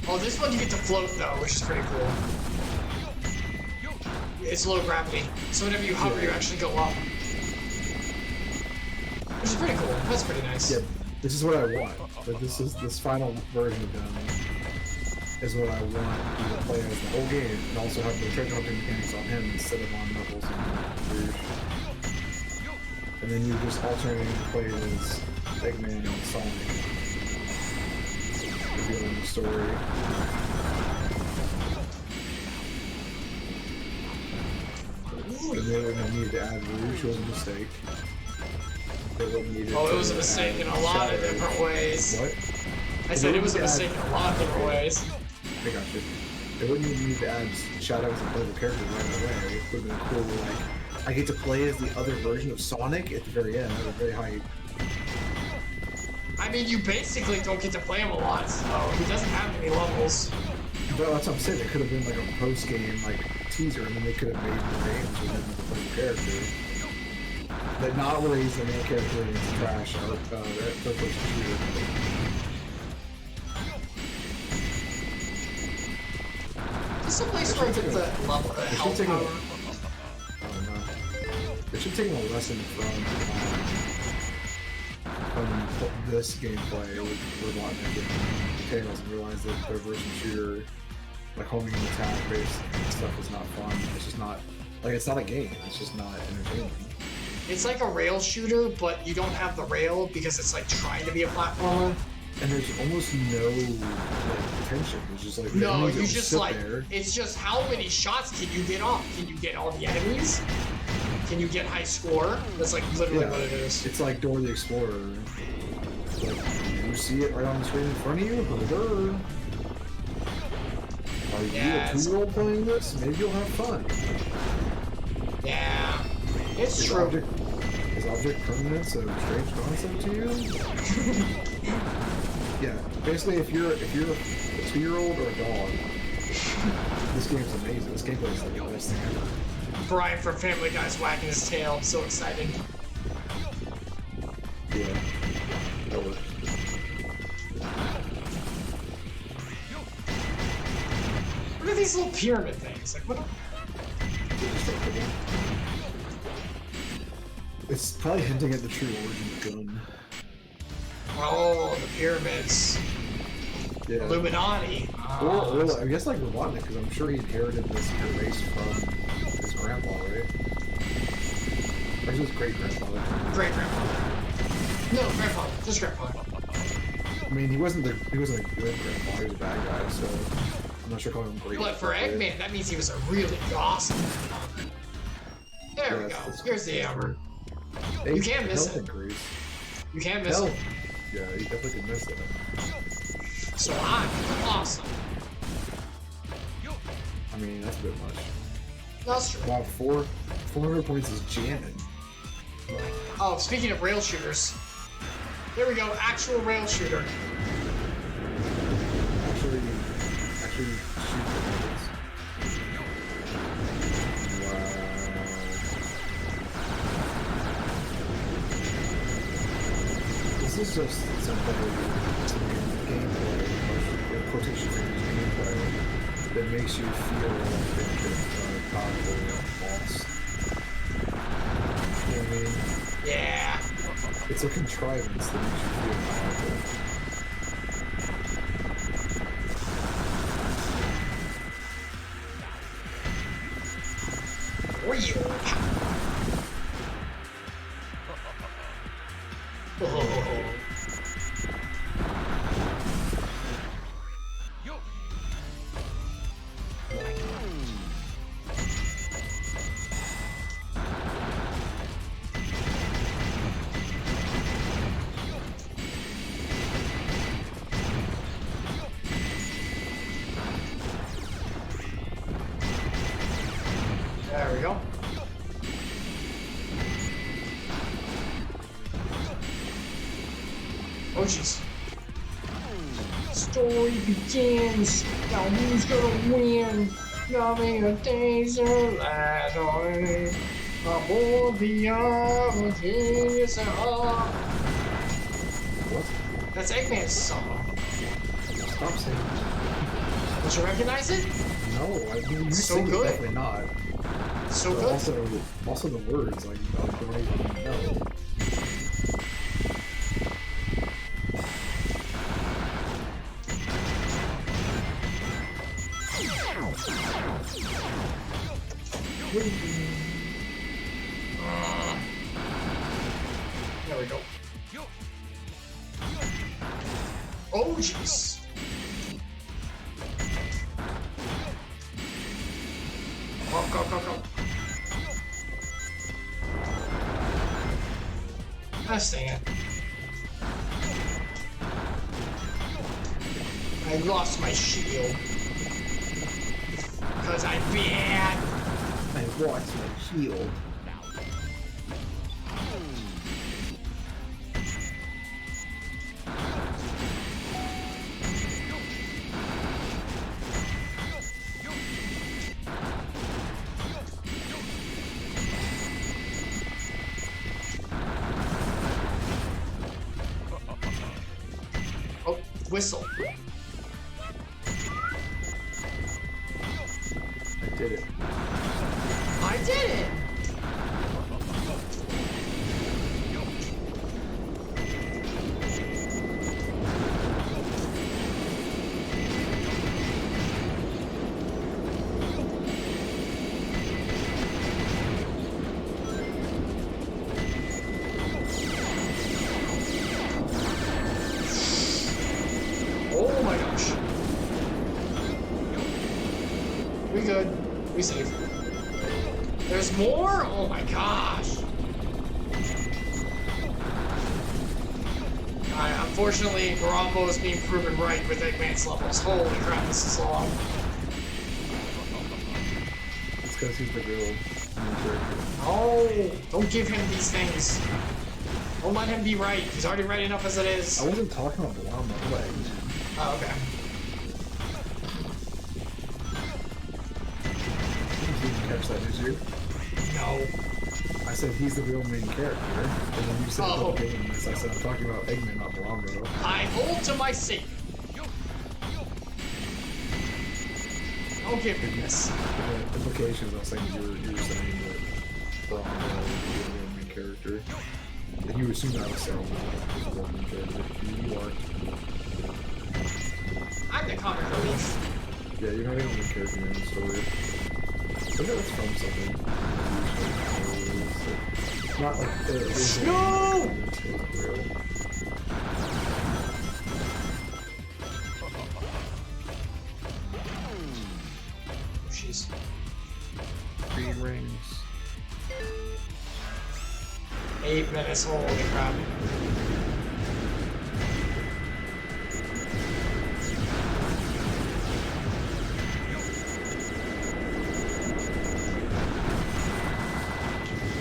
Oh, this one you get to float though, which is pretty cool. It's low gravity, so whenever you hover, you actually go up. Which is pretty cool. That's pretty nice. Yeah, this is what I want. But this final version of them is what I want you to play as the whole game, and also have the treasure hunting mechanics on him instead of on Knuckles and Rouge. And then you just alternating play as Eggman and Sonic, revealing the story. And they wouldn't have needed to add Rouge, was a mistake. Oh, it was a mistake in a lot of different ways. What? I said it was a mistake in a lot of different ways. I got you. They wouldn't even need to add Shadow as a playable character right away. It would have been cool, like, I get to play as the other version of Sonic at the very end, at a very high. I mean, you basically don't get to play him a lot, so he doesn't have any levels. Well, that's what I'm saying. It could have been like a post-game, like, teaser, and then they could have made the games with him as a playable character. But not where he's the main character and it's trash or third-person shooter. This is a place where I get the level, health power. I don't know. They should take a lesson from this gameplay with Robotnik and Tails and realize that third-person shooter, like homing and attack-based stuff is not fun. It's just not, like, it's not a game. It's just not entertaining. It's like a rail shooter, but you don't have the rail because it's like trying to be a platformer. And there's almost no like tension. It's just like no, you just like there. It's just how many shots can you get off? Can you get all the enemies? Can you get high score? That's like literally what it is. It's like Dora the Explorer. Like, you see it right on the screen in front of you. Are you a 2-year-old playing this? Maybe you'll have fun. Yeah. It's true. Is object permanence a strange concept to you? Yeah, basically, if you're a 2-year-old or a dog, this game's amazing. This gameplay is like the best thing ever. Brian from Family Guy's wagging his tail. I'm so excited. Yeah, that works. What are these little pyramid things? Like what? It's probably hinting at the true origin of gun. Oh, the pyramids. Yeah. Illuminati. Or I guess like Robotnik, because I'm sure he inherited this race from his grandpa, right? Or his great-grandfather. Great-grandfather. No, grandfather. Just grandfather. I mean, he wasn't a good grandpa. He was a bad guy, so I'm not sure calling him great. But for Eggman, that means he was a really awesome grandfather. There we go. Here's the hammer. You can't miss it. Increase. You can't miss it. Yeah, you definitely can miss it. So I'm awesome. I mean, that's a bit much. That's true. Wow, 400 points is jamming. Oh, speaking of rail shooters. There we go, actual rail shooter. Actually shoot the This is just some better gameplay, quotation fingers gameplay, that makes you feel like you're powerful boss. You know what I mean? Yeah. It's a contrivance that makes you feel powerful. Real power. Oh. There we go. Oh jeez. Story begins. Now who's gonna win? Coming a days of light on aboard the Odyssey. What? That's Eggman's song. Stop saying it. Don't you recognize it? No, I mean, you So sing it, good. definitely not. So But good. also the words, like, I don't even know. There we go. Oh, jeez. Go. Gosh dang it. I lost my shield. Because I'm bad. I lost my shield. Oh, whistle. I did it. I did it! Oh my gosh. We good. We safe. There's more? Oh my gosh. Unfortunately, Garombo is being proven right with advanced levels. Holy crap, this is long. It's because he's the real character. Oh, don't give him these things. Don't let him be right. He's already right enough as it is. I wasn't talking about the llama, but Oh, okay. you didn't catch that, did you? No. I said he's the real main character, and then you said Oh. don't give him this. I said I'm talking about Eggman, not Blombo. I hold to my seat. Don't give me this. The implications I was saying you were saying that Blombo is the real main character. And you assumed I was saying he's the real main character. You are. I'm the comic relief. Yeah, you're not the only character in the story. I think that's from something. Not like the No! real. Jeez. 3 rings. 8 minutes, holy crap.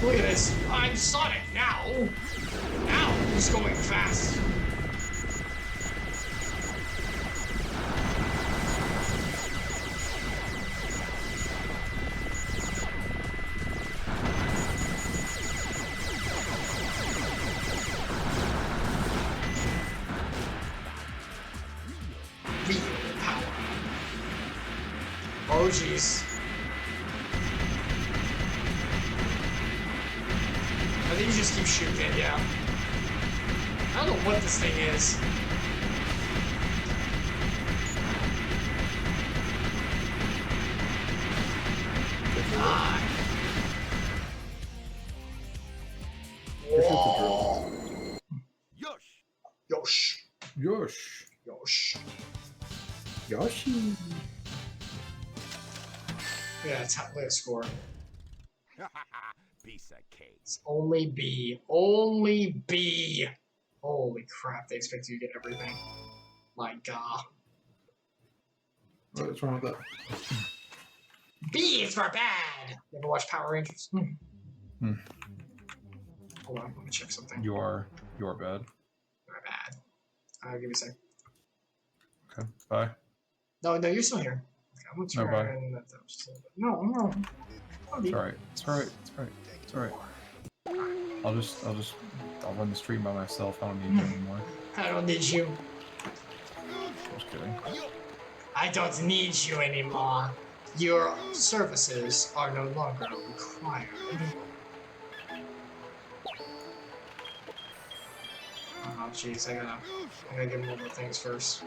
Look at this. I'm Sonic now. Now he's going fast. Real power. Oh jeez. I think you just keep shooting it, yeah. I don't know what this thing is. Ah. Whoa. Yosh. Yosh. Yosh. Yoshi. Yeah, look at score. Piece of cake. It's only B. Only B. Holy crap, they expect you to get everything. My god. What's wrong with that? B is for bad! You ever watch Power Rangers? Hold on, let me check something. You are bad. You're bad. Give me a sec. Okay. Bye. No, you're still here. Okay, I'm gonna No, bye. turn that down just a little bit. No. It's alright. It's alright. It's alright. It's alright. I'll run the stream by myself. I don't need you anymore. I don't need you. Just kidding. I don't need you anymore. Your services are no longer required. Oh jeez, I gotta get more things first.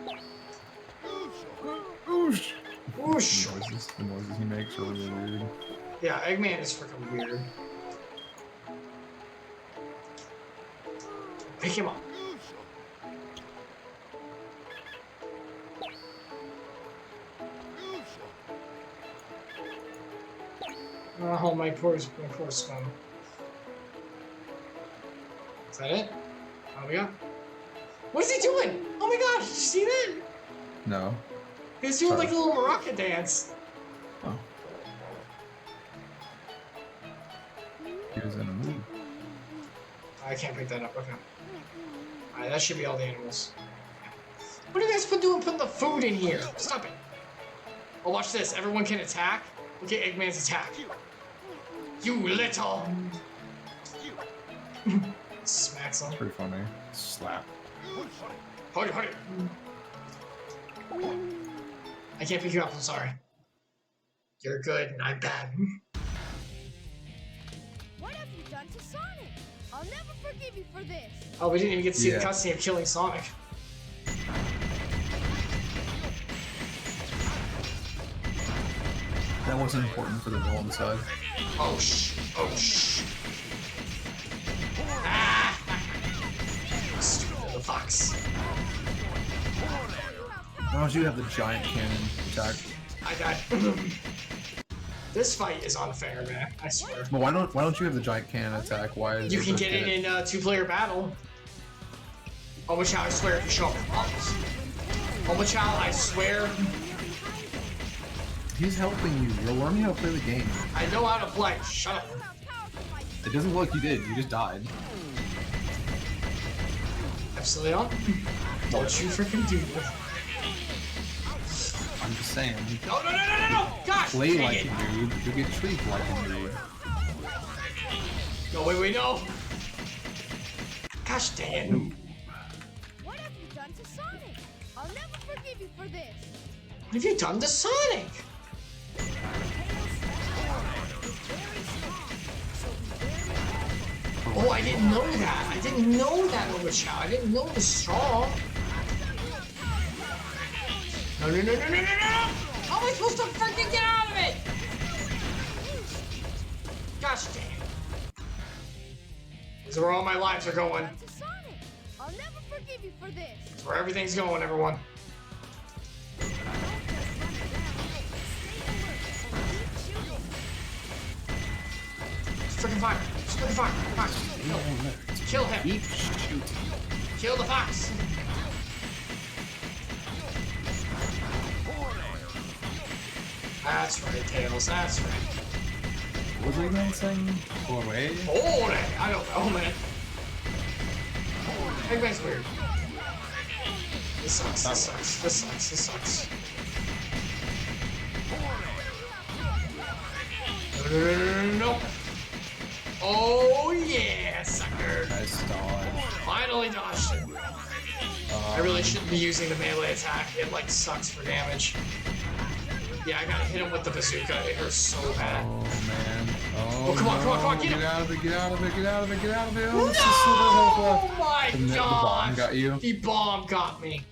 Oosh! Whoosh! The noises he makes are really weird. Yeah, Eggman is freaking weird. Pick him up. Oh, my poor son. Is that it? Oh, we got. What is he doing? Oh my gosh, did you see that? No. He was doing like a little maraca dance. Oh. He was in a mood. I can't pick that up, okay. Alright, that should be all the animals. What are you guys putting the food in here? Stop it. Oh, watch this. Everyone can attack. Look at Eggman's attack. You little... Smacks him. Pretty funny. Slap. Hold it. I can't pick you up, I'm sorry. You're good and I'm bad. What have you done to Sonic? I'll never forgive you for this. Oh, we didn't even get to see the cutscene of killing Sonic. That wasn't important for the villain side. Oh shh. Ah! Stupid little fox. Why don't you have the giant cannon attack? I died. This fight is unfair, man. I swear. But why don't you have the giant cannon attack? Why is You can get it in a 2-player battle. Omelet, I swear if you show up with problems. Omelet, I swear. He's helping you. You're learning how to play the game. I know how to play. Shut up. It doesn't look like you did. You just died. Epsilion? Don't you freaking do it. I'm just saying. No! Gosh! Play dang like it. a noob. You'll get treated like a noob. No, wait, no! Gosh dang it. What have you done to Sonic? I'll never forgive you for this. What have you done to Sonic? Oh, I didn't know that. I didn't know that, Omelet. I didn't know it was strong. No! How am I supposed to freaking get out of it? Gosh dang it. This is where all my lives are going. I'll never forgive you for this. It's where everything's going, everyone. Freaking fire! Freaking fire! Fox! Kill him! Keep shooting. Kill the fox! That's right, Tails. That's right. What was Eggman saying? Go away? Hold it! I don't know, man. Eggman's weird. This sucks. This sucks. No. Oh yeah, sucker. Nice dodge. Finally dodged it. I really shouldn't be using the melee attack. It like sucks for damage. Yeah, I gotta hit him with the bazooka. It hurts so bad. Oh man. Oh, come on, get him! Get out of it, get out of it. No! It's just a little hope left. Oh my And the bomb gosh! got you? The bomb got me.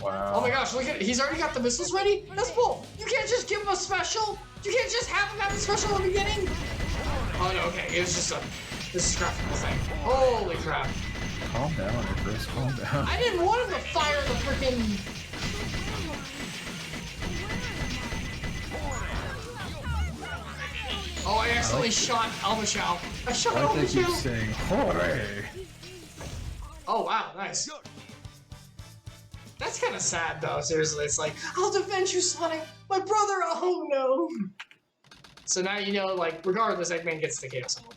Wow. Oh my gosh, look at it. He's already got the missiles ready? That's bull. You can't just give him a special? You can't just have him have a special in the beginning? Oh no, okay. It was just a graphical thing. Holy crap. Calm down, Chris. Calm down. I didn't want him to fire the freaking. Oh, I accidentally shot Almachow. I shot Why did they keep Almachow. saying, hooray? Oh wow, nice. That's kind of sad though, seriously. It's like, I'll defend you, Sonic! My brother! Oh no! So now you know, like, regardless, Eggman gets the Chaos Emerald.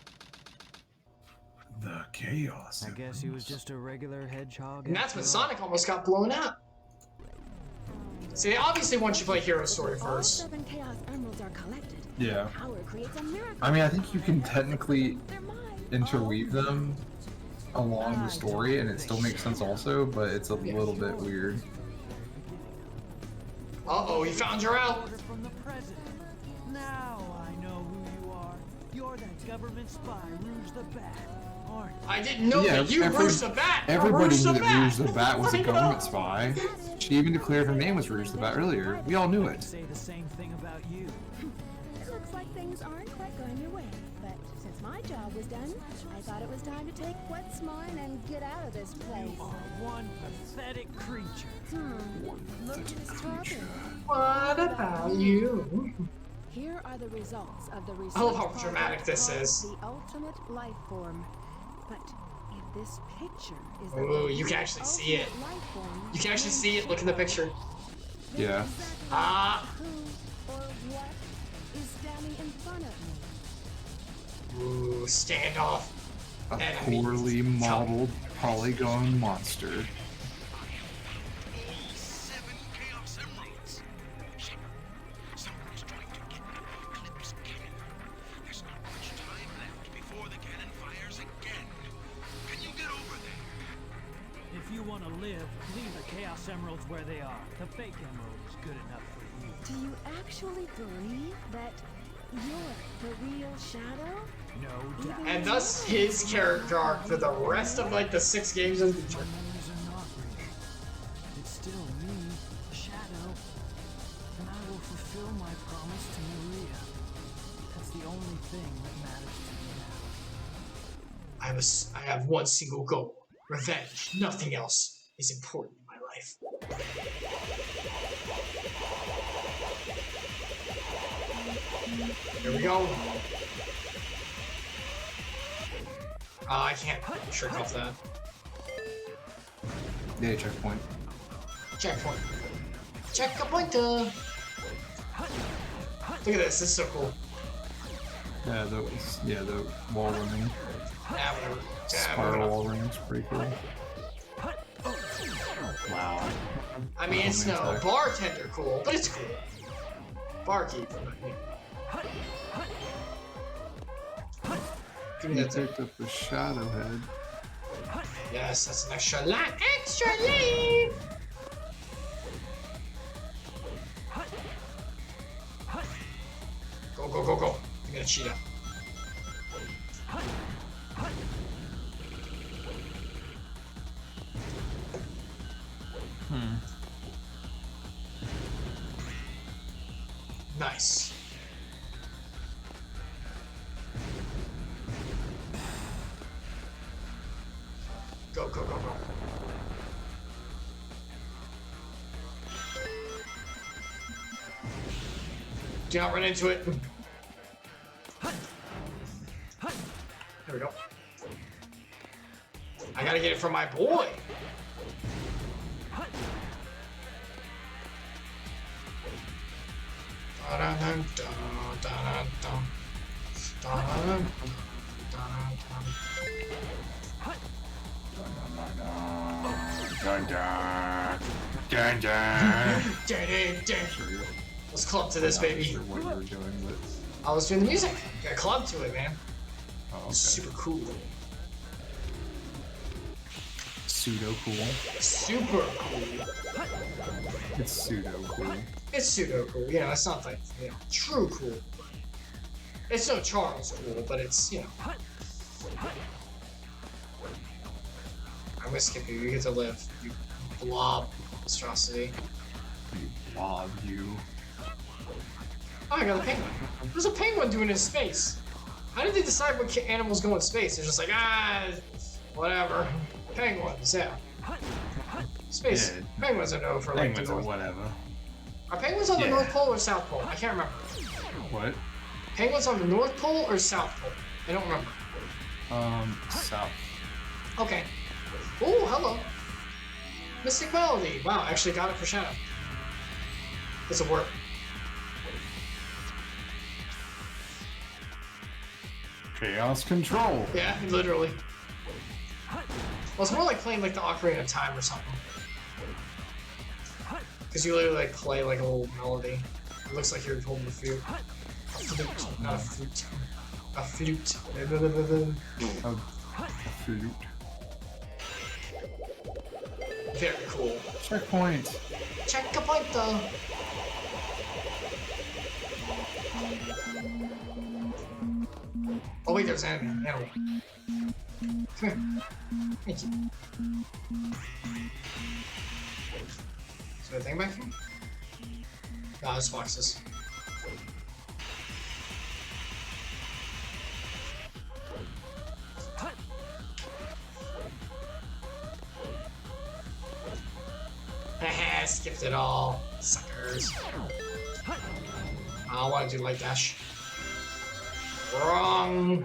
The chaos. I guess he was just a regular hedgehog. And that's when Sonic almost got blown up. See, obviously once you play Hero Story All first. 7 Chaos Emeralds are collected. Yeah. Power creates a miracle. I mean, I think you can technically They're mine. interweave them along the story, and it still makes sense also, but it's a little bit weird. Uh-oh, he found her out. Order from the president. Now I know who you are. You're that government spy, Rouge the Bat, aren't you? I didn't know Yeah, that you Rouge the Bat. You're Everybody Rouge knew the that Bat. Rouge the Bat was a I know. government spy. She even declared her name was Rouge the Bat earlier. We all knew I'd it. say the same thing about you. It looks like things aren't quite going your way. But since my job was done, I thought it was time to take what's mine and get out of this place. You are one pathetic creature. Look who's talking. What about you? Here are the results of the research I love how project dramatic this called is. The ultimate life form. But if this picture is the Ooh, you can actually see it. ultimate life form, You can actually see it. Look in the picture. Yeah. Ah. who or what is standing in front of me? Ooh, standoff. A Enemy. poorly modeled polygon monster. 7 Chaos Emeralds. Someone's trying to get the Eclipse cannon. There's not much time left before the cannon fires again. Can you get over there? If you want to live, leave the Chaos Emeralds where they are. The fake emerald is good enough for you. Do you actually believe that you're the real Shadow? No doubt. And thus his character arc for the rest of like the 6 games in the future. My memories are not real. It's still me, Shadow. And I will fulfill my promise to Maria. That's the only thing that matters to me now. I have one single goal. Revenge. Nothing else is important in my life. Here we go. I can't trick off that. Yeah, checkpoint. Checkpoint. Checkpoint. Look at this. This is so cool. Yeah, the wall running. Yeah, whatever. Yeah, Spiral wall running's pretty cool. Wow. I mean, it's no bartender cool, but it's cool. Barkeep. Give me You that thing. picked up the shadow head. Yes, that's an extra life. Extra life! Go, go, go, go. I'm gonna cheat out. Nice. Go, go, go, go. Do not run into it. There we go. I gotta get it from my boy. Dun dun. Dun dun. Let's club to this, baby. Sure what you were doing, but I was doing the music. Got club to it, man. oh, okay. Super cool. Pseudo cool. Super cool. It's pseudo cool. It's pseudo cool. You know, it's not like, you know, true cool. It's no Charles cool, but it's, you know. I'm gonna skip you. You get to live. You blob monstrosity. You blob, you. Oh, I got a penguin. What's a penguin doing in space? How did they decide what animals go in space? They're just like, whatever. Penguins, yeah. Space. Yeah. Penguins are known for like the Penguins or North. whatever. Are penguins on the Yeah. North Pole or South Pole? I can't remember. What? Penguins on the North Pole or South Pole? I don't remember. South. Okay. Oh, hello. Mystic Melody. Wow, I actually got it for Shadow. This will work. Chaos control. Yeah, literally. Well, it's more like playing like the Ocarina of Time or something. Because you literally like play like a little melody. It looks like you're holding a flute. A flute, not a flute. A flute. A flute. Very cool. Checkpoint. Check a point though. Oh wait, there's an animal. Come here. Thank you. Is there a thing back here? No, there's boxes. Haha, skipped it all. Suckers. I want to do light dash. Wrong.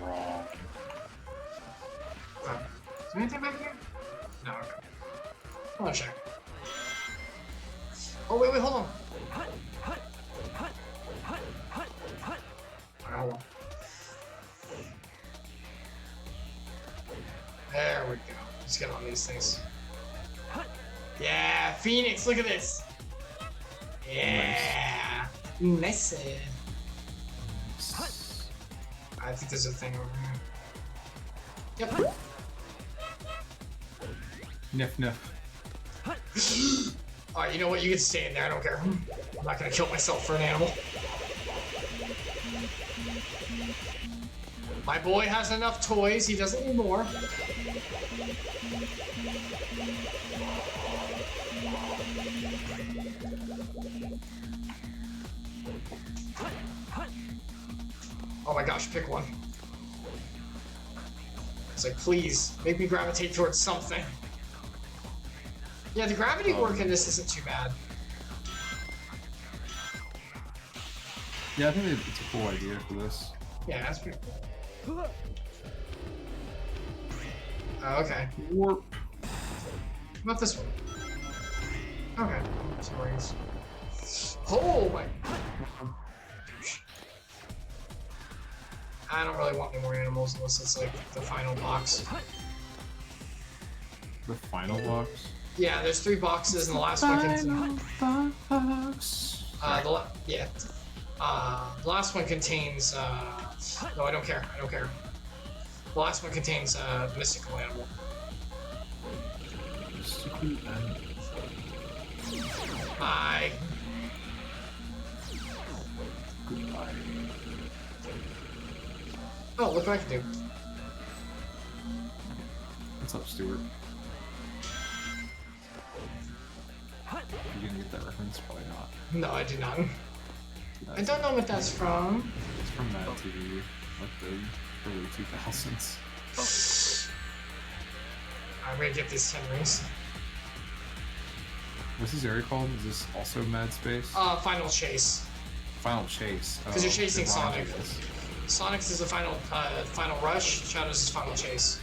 Wrong. Is there anything back here? No, okay. I want to check. Oh, wait, hold on. Alright, hold on. There we go. Let's get on these things. Yeah, Phoenix, look at this. Yeah. Nice. I think there's a thing over here. Yep. Niff, niff. Alright, you know what? You can stay in there. I don't care. I'm not gonna kill myself for an animal. My boy has enough toys. He doesn't need more. Oh my gosh, pick one. It's like, please, make me gravitate towards something. Yeah, the gravity work in this isn't too bad. Yeah, I think it's a cool idea for this. Yeah, that's pretty cool. Oh, okay. Warp. What about this one? Okay. Some rings. Oh my. I don't really want any more animals unless it's like the final box. The final box? Yeah, there's 3 boxes and the last one contains. Box. The last one contains. No, I don't care. I don't care. The last one contains mystical animal. Bye. Goodbye. Oh, look what I can do. What's up, Stuart? You gonna get that reference? Probably not. No, I do not. I don't know what that's from. It's from Mad TV, like the early 2000s. I'm gonna get these 10 rings. What's this area called? Is this also Mad Space? Final chase. Final Chase. Because you're chasing okay, why don't I Sonic. do this? Sonic's is the final rush. Shadow's is final chase.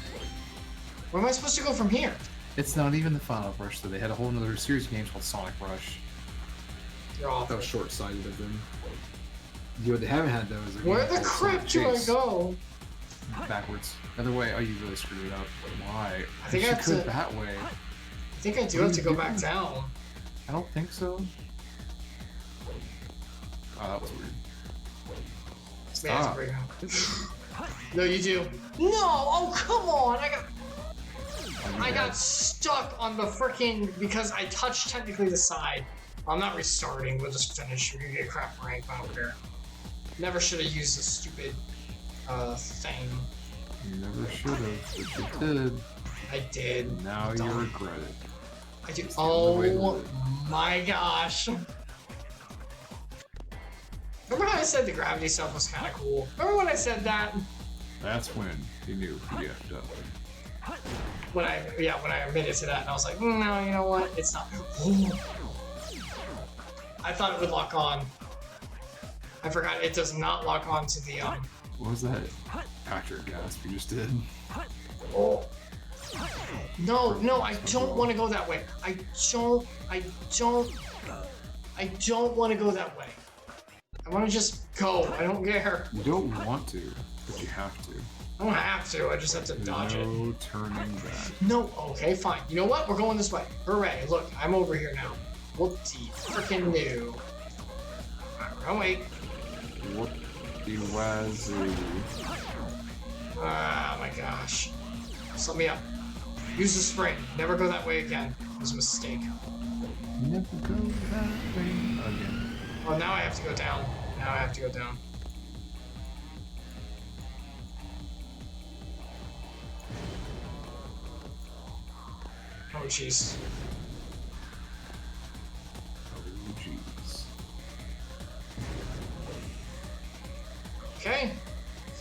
Where am I supposed to go from here? It's not even the Final Rush, though. They had a whole other series of games called Sonic Rush. You're off. That was short-sighted of them. What they haven't had though is a Where game the called crap Sonic do I Chase. go? Backwards. Other way. Oh, you really screwed it up. Why? I think I you have could to- that way. I think I do have to go back down. I don't think so. Oh, that was weird. Man, Stop. it's pretty. No, you do. No! Oh, come on! I got stuck on the freaking because I touched technically the side. I'm not restarting. We'll just finish. We're gonna get crap rank. I don't care. Never should have used this stupid thing. You never should have, but you did. I did. Now you Dumb. regret it. I do. It's the only way to Oh live. my gosh. Remember how I said the gravity stuff was kind of cool? Remember when I said that? That's when he knew he effed up. When I admitted to that, and I was like, no, you know what? It's not. I thought it would lock on. I forgot it does not lock on to the What was that? Patrick gasp you just did. Oh. No, I don't want to go that way. I don't want to go that way. I want to just go. I don't care. You don't want to, but you have to. I don't have to. I just have to dodge it. No turning back. No. Okay, fine. You know what? We're going this way. Hooray! Look, I'm over here now. Whoop-de freaking new. Oh wait. Whoop-de-wazoo. Ah, my gosh. Just let me up. Use the spring. Never go that way again. It was a mistake. Never go that way again. Oh, now I have to go down. Now I have to go down. Oh, jeez. Oh, jeez. Okay.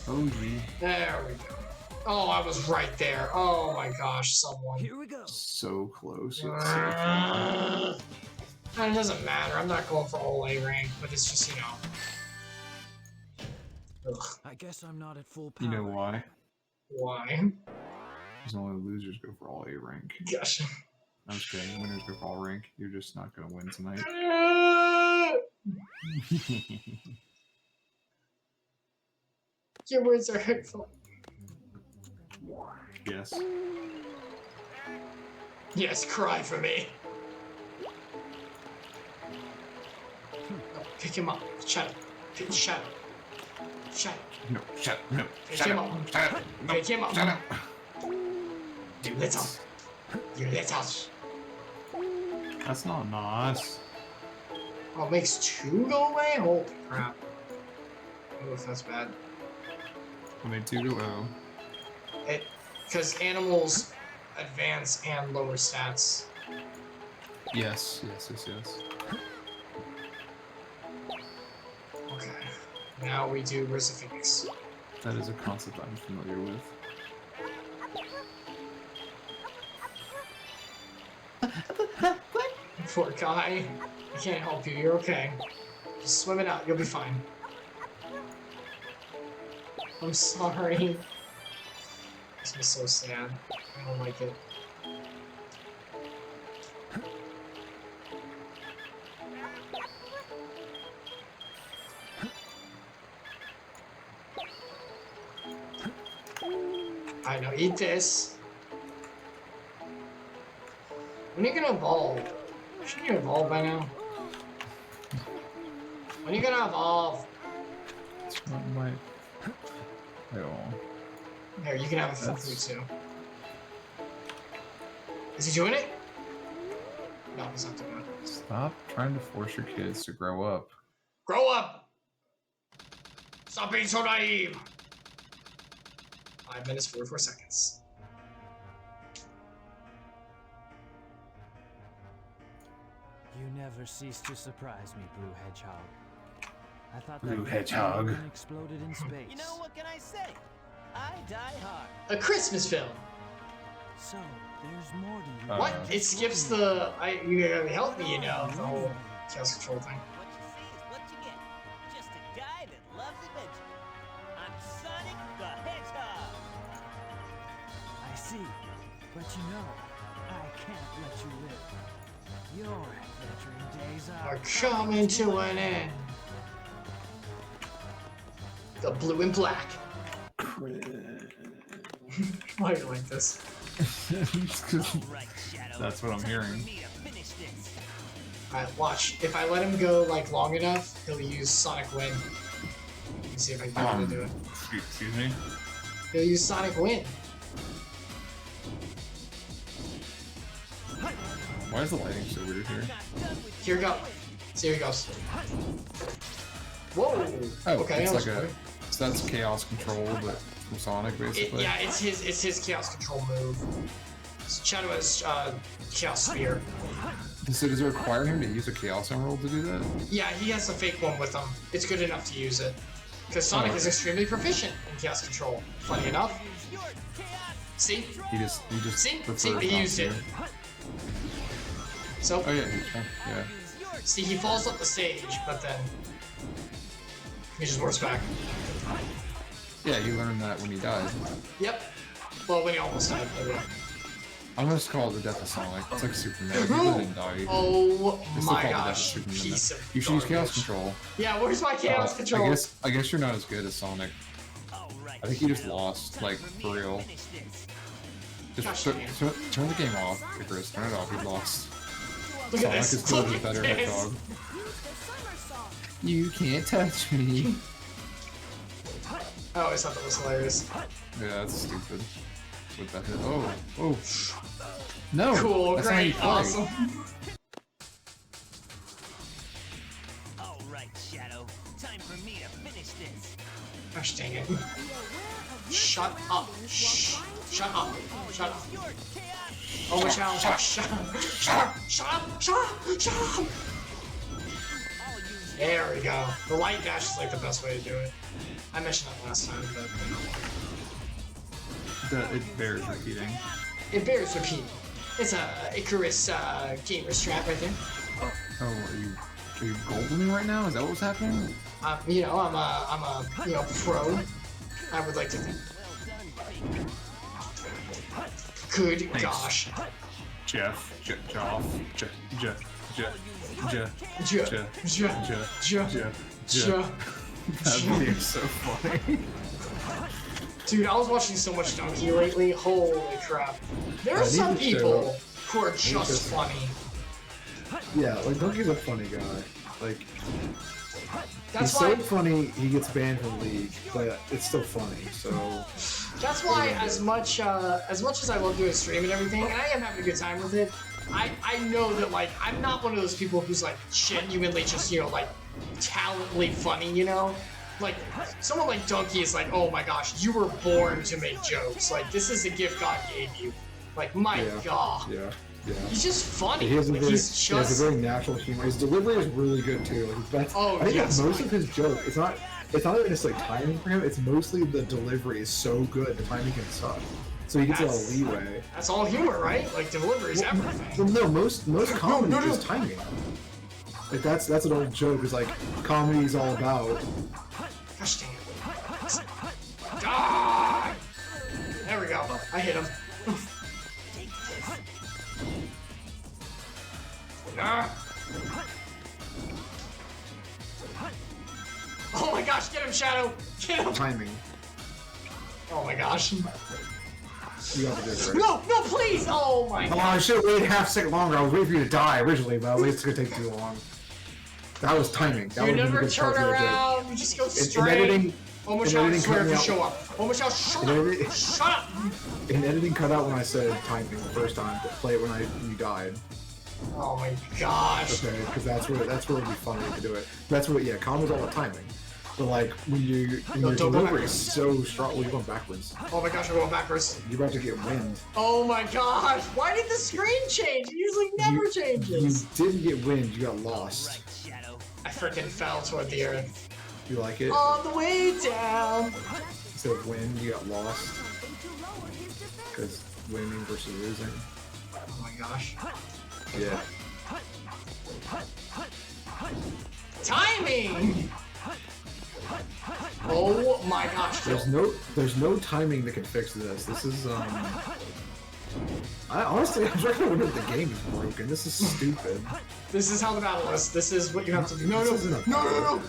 Oh, gee. There we go. Oh, I was right there. Oh my gosh, someone. Here we go. So close. Yet so far. It doesn't matter. I'm not going for all A rank, but it's just, you know. Ugh. I guess I'm not at full power. You know why? Why? Because only losers go for all A rank. Gosh. I'm just kidding. Winners go for all rank. You're just not going to win tonight. Your words are hurtful. Yes. Yes, cry for me. Pick him up. Shut up. Shut up. Shut up. No, shut up. No, Pick shut him up. up. Shut up. No, Pick him up. shut up. You little. You little. That's not nice. Oh, it makes 2 go away? Holy crap. Oh, that's bad. I made 2 go O. Because animals advance and lower stats. Yes. Okay. Now we do Where's the Phoenix? That is a concept I'm familiar with. Poor guy. I can't help you. You're okay. Just swim it out. You'll be fine. I'm sorry. This was so sad. I don't like it. I know. Eat this. When are you gonna evolve? Shouldn't you evolve by now? When are you gonna evolve? It's not my... at all. Here, you can have a full food too. Is he doing it? No, he's not doing it. Stop trying to force your kids to grow up. Grow up! Stop being so naive! 5 minutes, 44 seconds. You never cease to surprise me, Blue Hedgehog. I thought Blue that Hedgehog. balloon exploded in space. You know what can I say? I die hard. A Christmas film. So there's more to you. What? It skips the. You gotta help me, you know, the whole chaos control thing. What you see is what you get. Just a guy that loves adventure. I'm Sonic the Hedgehog. I see, but you know, I can't let you live. Your adventuring days Are coming to an end. The blue and black. Why do you like this? Right, Shadow. That's what I'm Time hearing. for me to finish this. Alright, watch. If I let him go like long enough, he'll use Sonic Wind. Let me see if I can get him to do it. Excuse me? He'll use Sonic Wind. Why is the lighting so weird here? Here we go. See, here he goes. Whoa! Oh, okay, it's that was like a... quick. So that's chaos control, but from Sonic, basically? Yeah, it's his chaos control move. Shadow has chaos sphere. So does it require him to use a Chaos Emerald to do that? Yeah, he has a fake one with him. It's good enough to use it. Because Sonic is extremely proficient in chaos control. Funny enough. See? He just See? prefers See, he not used to. it. So, Oh yeah, yeah. see, he falls up the stage, but then he just works back. Yeah, you learned that when he died. Yep. Well, when he almost died. But yeah. I'm gonna just call it the death of Sonic. It's like Superman. He really didn't die. Oh They still my call it the death of gosh, Superman. piece of You should use Chaos garbage. Control. Yeah, where's my chaos control? I guess you're not as good as Sonic. I think you just lost, like, for real. Just turn the game off, Chris. Turn it off. You lost. Look Sonic at this. is still Look the at better this. hedgehog. You can't touch me. I always thought that was hilarious. Yeah, that's stupid. With that hit. Oh. No. Cool, that's not how you great, play. awesome. for me to finish this. Gosh dang it. Shut up. Shh. Shut up. Shut up. Your chaos. Oh, watch out. Shut up. Shut up. Shut up. Shut up. Shut up. I'll use There we go. The light dash is like the best way to do it. I mentioned that last time, but It bears repeating. it bears repeating. It's a Icarus gamer strap right there. Oh, are you golding right now? Is that what's happening? You know, I'm a pro. I would like to think. Good Thanks. gosh. Jeff. That video's so funny. Dude, I was watching so much Donkey lately. Holy crap. There are I need some to people who are to- just funny. Yeah, like Donkey's a funny guy. Like That's he's why. so funny he gets banned from League, but it's still funny. So That's why, as much as I love doing stream and everything, and I am having a good time with it, I know that like I'm not one of those people who's like genuinely just like talently funny, Like someone like Donkey is like, oh my gosh, you were born to make jokes. Like this is a gift God gave you. Like my god, yeah. he's just funny. He has, Like, he he's has a very natural humor. His delivery is really good too. Like, that's, Oh, I think yes. that most of his joke, it's not even just like timing for him. It's mostly the delivery is so good. The timing can suck, so he gets a lot of leeway. That's all humor, right? Like delivery's everything. Well, no, most comedy no. is timing. Like that's an old joke. Is like comedy is all about. Gosh dang it. Die! There we go. I hit him. Ah. Oh my gosh, get him, Shadow! Get him! Timing. Oh my gosh. You got to do it right. No, please! Oh my Oh, god. I should have waited half a second longer. I was waiting for you to die originally, but it's gonna take too long. That was timing. That You would've been a never good turn part of the joke. around, you just go In straight. editing, Almost in out, editing, swear cut if me you out. show up. Almost out, shut In up! editing- Shut up! in editing, cut out when I said timing the first time, but play it when you died. Oh my gosh. Okay, because that's where it would be funny to do it. That's what, comedy's all about timing. But like when your don't go delivery is backwards. so strong, well, you're going backwards. Oh my gosh, I'm going backwards. You're about to get wind. Oh my gosh, why did the screen change? It usually never You changes. didn't get wind. You got lost. right, Shadow. I freaking fell toward the earth. You like it? On the way down. Instead of win, you got lost. Because winning versus losing. Oh my gosh. Yeah. Timing! Oh my gosh. There's no timing that can fix this. This is I honestly I'm trying to wonder if the game is broken. This is stupid. This is how the battle is. This is what you have to do. No, This no, isn't a no, no, no.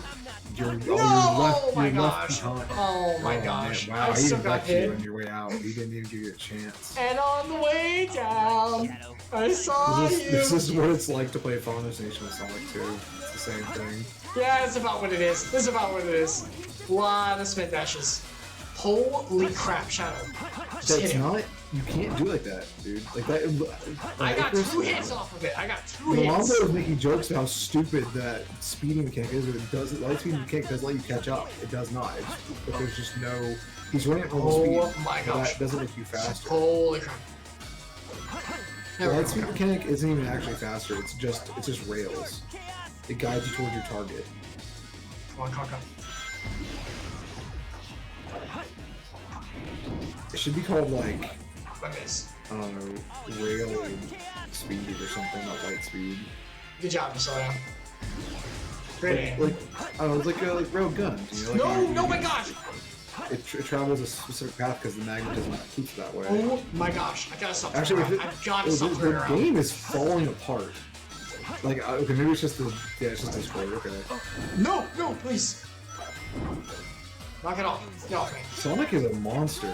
You're, No! oh, my you're left gosh. behind. Oh my man, gosh. wow, I he still even got left you hit. on your way out. He didn't even give you a chance. And on the way down, I saw you. This is what it's like to play Final Destination with Sonic 2. It's the same thing. Yeah, it's about what it is. This is about what it is. Lot of spin dashes. Holy crap, Shadow. Just hit That's him. not. You can't do like that, dude. Like that. I got Icarus- 2 hits off of it. I got 2 The hits. Lonzo was making jokes about how stupid that speeding mechanic is, but it doesn't. Light speeding mechanic doesn't let you catch up. It does not. But there's just no. He's running at normal speed. Oh my but gosh. That doesn't make you faster. Holy crap. The There we light go. speed mechanic isn't even actually faster. It's just rails. It guides you towards your target. Come on, come on, come on. It should be called like I miss. I don't know, rail speed or something, not light speed. Good job, Epsilion. Great aim. Like I don't know, it's like rail guns. You know, like No, no, my gosh. It travels a specific path because the magnetism keeps it that way. Oh my gosh. I gotta stop turning Actually, around. I've gotta stop the turning around. game is falling apart. Like, okay, maybe it's just the it's just Discord. Okay. No, no, please. Knock it off. Get off me. Sonic is a monster.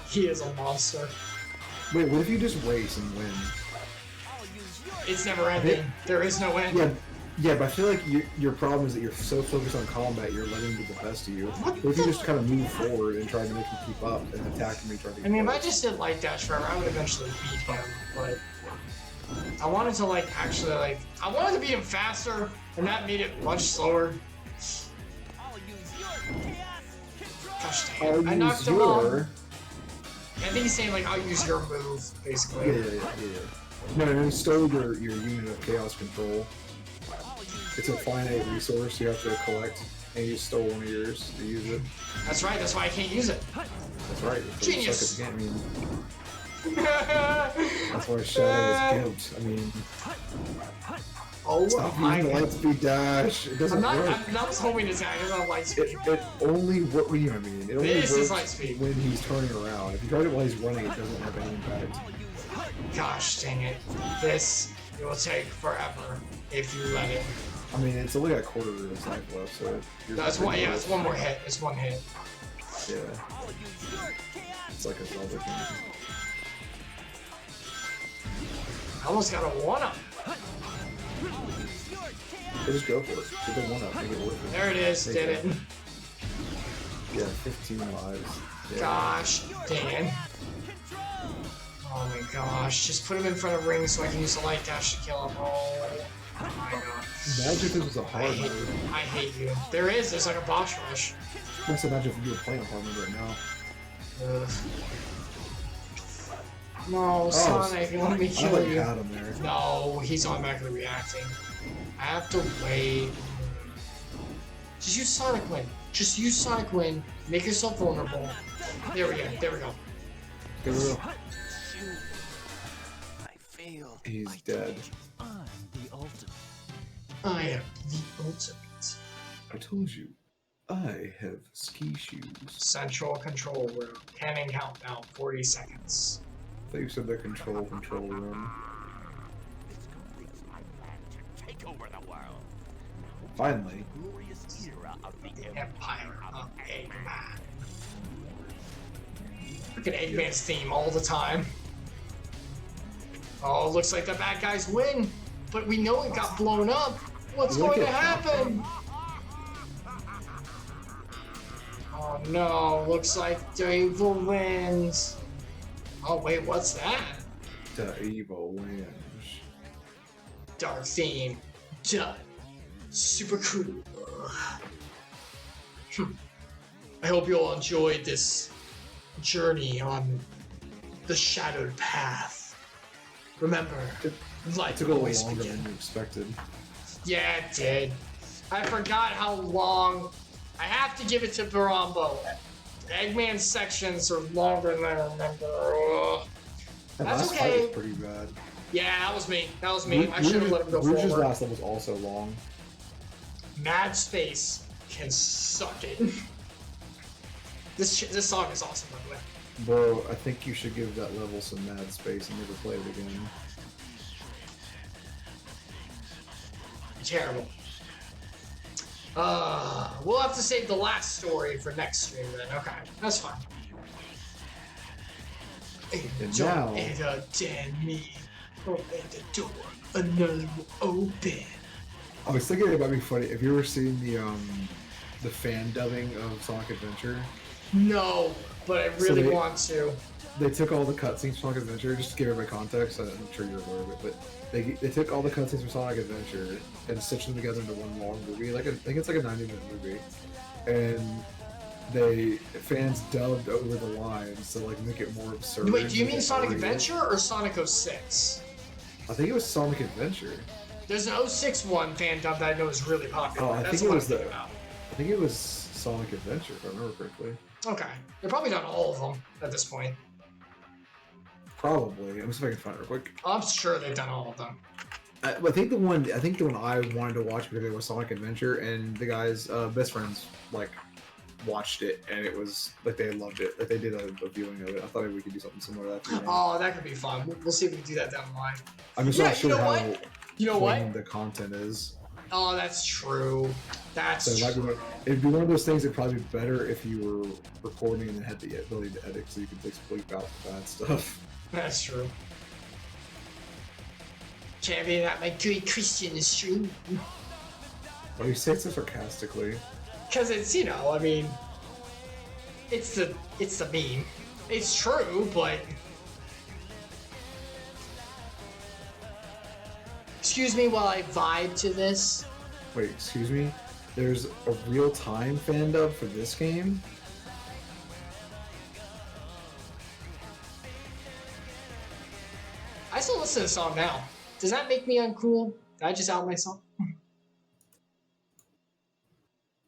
He is a monster. Wait, what if you just race and win? It's never ending. There is no end. Yeah, but I feel like your problem is that you're so focused on combat, you're letting him do the best of you. What What if you the- just kind of move forward and try to make him keep up and attack him and try to? I mean, if I just did light dash forever, I would eventually beat him, but I wanted to I wanted to beat him faster, and that made it much slower. Gosh I'll dang it. I knocked use him off. your... I think he's saying like I'll use your move, basically. Yeah. No, you stole your unit of chaos control. It's a finite resource you have to collect, and you stole one of yours to use it. That's right, that's why I can't use it. That's right. Genius! Suck at the game. That's why Shadow is gimped. I mean, oh stop using the Lightspeed dash. It doesn't work. I'm not homing this guy. It's not Lightspeed. It only works. You know what I mean? It only This is works Lightspeed. when he's turning around. If you try it while he's running, it doesn't have any impact. Gosh dang it. This will take forever if you let it. I mean, it's only got a quarter of its life left, so... That's one, yeah, it's one more hit. It's one hit. Yeah. It's like a Zelda game. I almost got a 1-up. Just go for it. Get the 1-up. Make it worth it. There it is. Did it. Yeah, 15 lives. Yeah. Gosh dang. Oh my gosh. Just put him in front of rings so I can use the light dash to kill him. Oh my god. Imagine if this was a hard mode. I hate you. There's like a boss rush. Let's imagine if you were playing a hard mode right now. Ugh. No, Sonic, let me kill you. Had him there. No, he's automatically reacting. I have to wait. Just use Sonic Wind. Just use Sonic Wind. Make yourself vulnerable. There we go. There we go. There we go. I failed. He's dead. I'm the ultimate. I am the ultimate. I told you. I have ski shoes. Central control room. Cannon countdown. 40 seconds. I thought you said the control room. Take over the world. Finally. Glorious era of the Empire of Eggman. Freaking Eggman's theme all the time. Oh, looks like the bad guys win. But we know it got blown up. What's going to happen? Oh no, looks like the evil wins. Oh wait, what's that? The evil wins. Dark theme. Done. Super cool. I hope you all enjoyed this journey on the shadowed path. Remember, life It took a always little longer begins. than you expected. Yeah, it did. I forgot how long. I have to give it to Barambo. Eggman's sections are longer than I remember. Ugh. That That's last okay. fight was pretty bad. Yeah, that was me. That was me. I should have let him go Rouge's forward. last level was also long. Mad Space can suck it. This song is awesome, by the way. Bro, I think you should give that level some mad space and never play it again. Terrible. We'll have to save the last story for next stream then. Okay, that's fine. And Don't now- entertain me. Open the door. Another will open. I was thinking it might be funny if you were seeing the fan dubbing of Sonic Adventure. No, but I really they- want to. They took all the cutscenes from Sonic Adventure, just to give everybody context, I'm sure you're aware of it, but they took all the cutscenes from Sonic Adventure and stitched them together into one long movie. I think it's like a 90-minute movie. And fans dubbed over the lines to like make it more absurd. Wait, do you make mean it Sonic real. Adventure or Sonic 06? I think it was Sonic Adventure. There's an 06 one fan dub that I know is really popular. Oh, I That's think the it one was I'm thinking about. I think it was Sonic Adventure, if I remember correctly. Okay. They're probably done all of them at this point. Probably. I'm just if I can find it real quick. I'm sure they've done all of them. I think the one I wanted to watch because it was Sonic Adventure, and the guys, best friends, like watched it, and it was like they loved it. Like they did a viewing of it. I thought maybe we could do something similar to that. Oh, that could be fun. We'll see if we can do that down the line. I'm just Yeah, not sure you know how what? You know what? clean the content is. Oh, that's true. That's So it might be true. it'd be one of those things that'd probably be better if you were recording and had the ability to edit, so you could just bleep out the bad stuff. That's true. Champion at my good Christian stream. Why do you say it so sarcastically? Because it's, you know, I mean, it's the meme. It's true, but excuse me while I vibe to this. Wait, excuse me? There's a real-time fan dub for this game? I still listen to the song now. Does that make me uncool? Did I just out myself?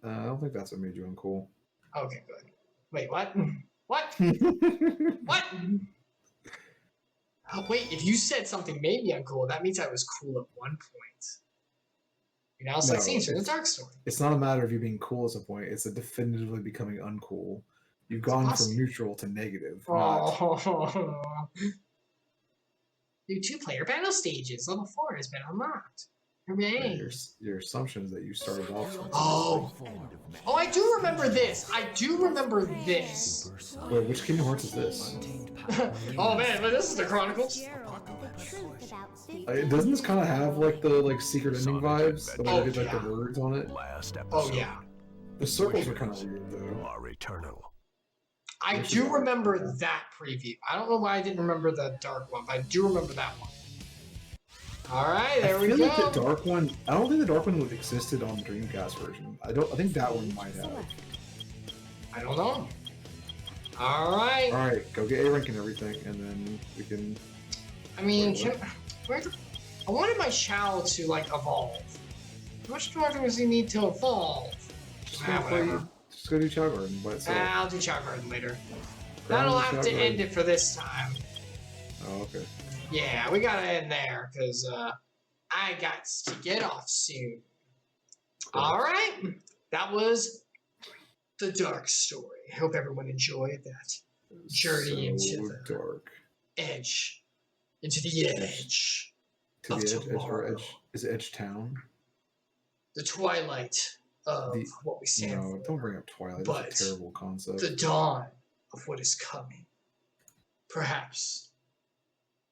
I don't think that's what made you uncool. Okay, good. Wait, what? What? What? Oh, wait, if you said something made me uncool, that means I was cool at one point. You know, it's like scenes from the Dark Story. It's not a matter of you being cool at some point. It's a definitively becoming uncool. You've gone from neutral to negative. Oh. New 2-player battle stages. Level 4 has been unlocked. Hooray. Your assumption is that you started off. Oh, I do remember this. I do remember this. Wait, which Kingdom Hearts is this? Oh man, but this is the Chronicles. Doesn't this kind of have like the secret ending vibes? The way Oh, they did like yeah. the words on it. Oh yeah. The circles are kind of weird though. Are eternal. I do remember that preview. I don't know why I didn't remember the dark one, but I do remember that one. Alright, there we go. I feel like the dark one, I don't think the dark one existed on the Dreamcast version. I think that one might have. I don't know. Alright. Alright, go get A rank and everything, and then we can... I mean, I wanted my Shao to, like, evolve. How much more does he need to evolve? Just go do Chow Garden by itself. I'll do Chow Garden later. That'll have to end it for this time. Oh, okay. Yeah, we gotta end there, because I got to get off soon. Alright, that was the Dark Story. I hope everyone enjoyed that journey into the dark. edge. Into the edge of tomorrow. Is it Edge Town? The twilight of what we stand for. No, don't bring up Twilight. But that's a terrible concept. the dawn of what is coming. Perhaps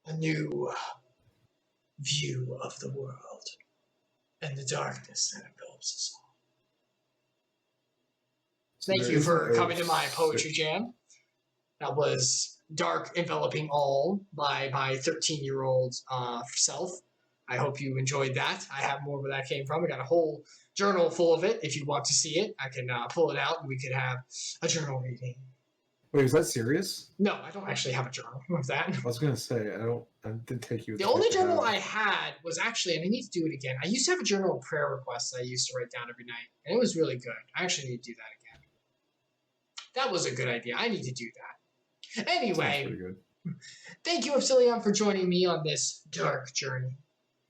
a new view of the world and the darkness that envelops us all. Thank you for coming to my poetry jam. That was Dark Enveloping All by my 13-year-old self. I hope you enjoyed that. I have more where that came from. I got a whole journal full of it. If you want to see it, I can pull it out and we could have a journal reading. Wait, is that serious? No, I don't actually have a journal of that. I was gonna say I didn't take you. The only journal I had was actually, and I need to do it again. I used to have a journal of prayer requests that I used to write down every night, and it was really good. I actually need to do that again. That was a good idea. I need to do that. Anyway, pretty good. Thank you, Epsilion, for joining me on this dark journey.